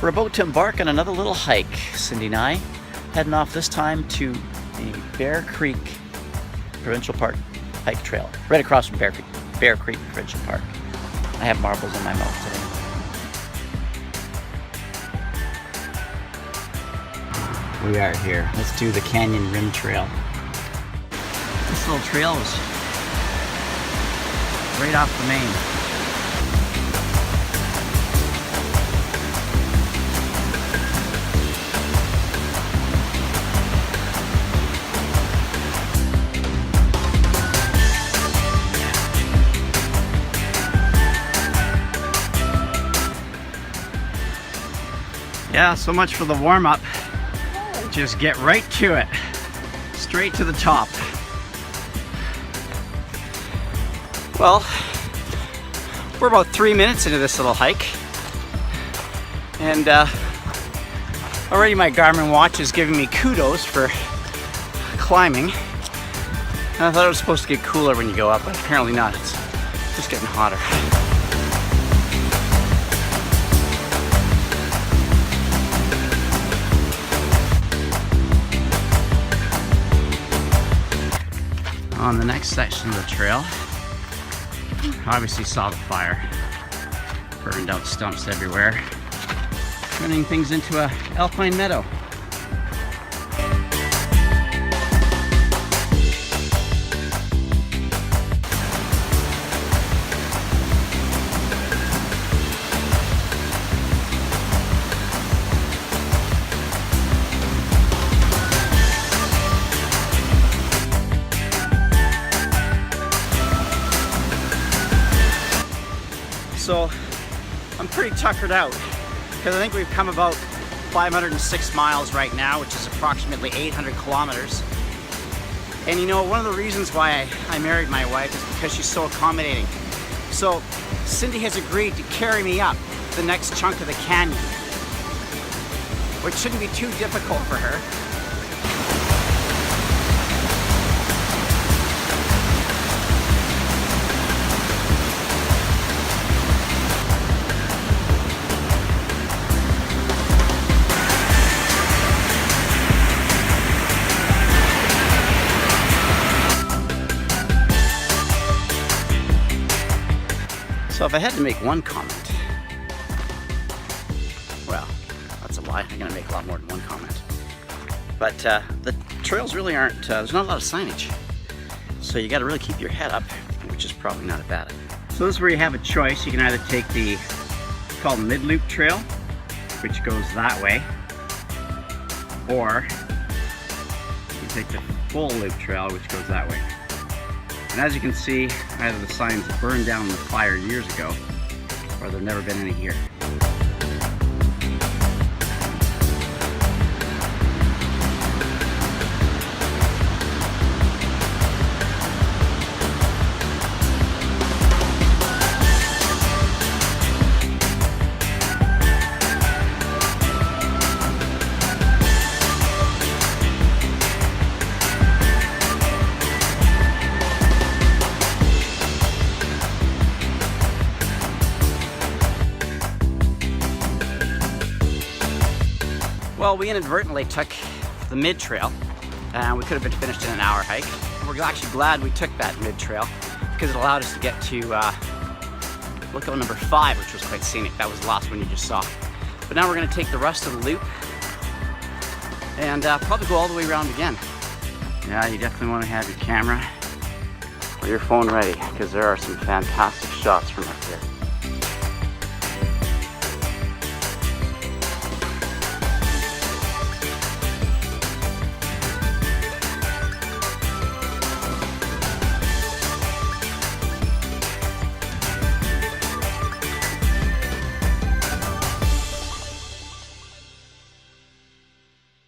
We're about to embark on another little hike, Cindy and I, heading off this time to the Bear Creek Provincial Park hike trail, right across from Bear Creek Provincial Park. I have marbles in my mouth today. We are here. Let's do the Canyon Rim Trail. This little trail is right off the main. Yeah, so much for the warm-up. Just get right to it. Straight to the top. Well, we're about 3 minutes into this little hike. And already my Garmin watch is giving me kudos for climbing. I thought it was supposed to get cooler when you go up, but apparently not. It's just getting hotter. On the next section of the trail, obviously saw the fire, burned out stumps everywhere, turning things into a alpine meadow. So I'm pretty tuckered out because I think we've come about 506 miles right now, which is approximately 800 kilometers. And you know, one of the reasons why I married my wife is because she's so accommodating. So Cindy has agreed to carry me up the next chunk of the canyon, which shouldn't be too difficult for her. So if I had to make one comment, well, that's a lie. I'm going to make a lot more than one comment. But the trails really aren't, there's not a lot of signage. So you got to really keep your head up, which is probably not a bad idea. So this is where you have a choice. You can either take the, it's called mid-loop trail, which goes that way, or you can take the full loop trail, which goes that way. And as you can see, either the signs burned down in the fire years ago, or there've never been any here. Well, we inadvertently took the mid-trail, and we could have been finished in an hour hike. And we're actually glad we took that mid-trail because it allowed us to get to lookout number 5, which was quite scenic. That was the last one you just saw. But now we're going to take the rest of the loop and probably go all the way around again. Yeah, you definitely want to have your camera or your phone ready because there are some fantastic shots from up here.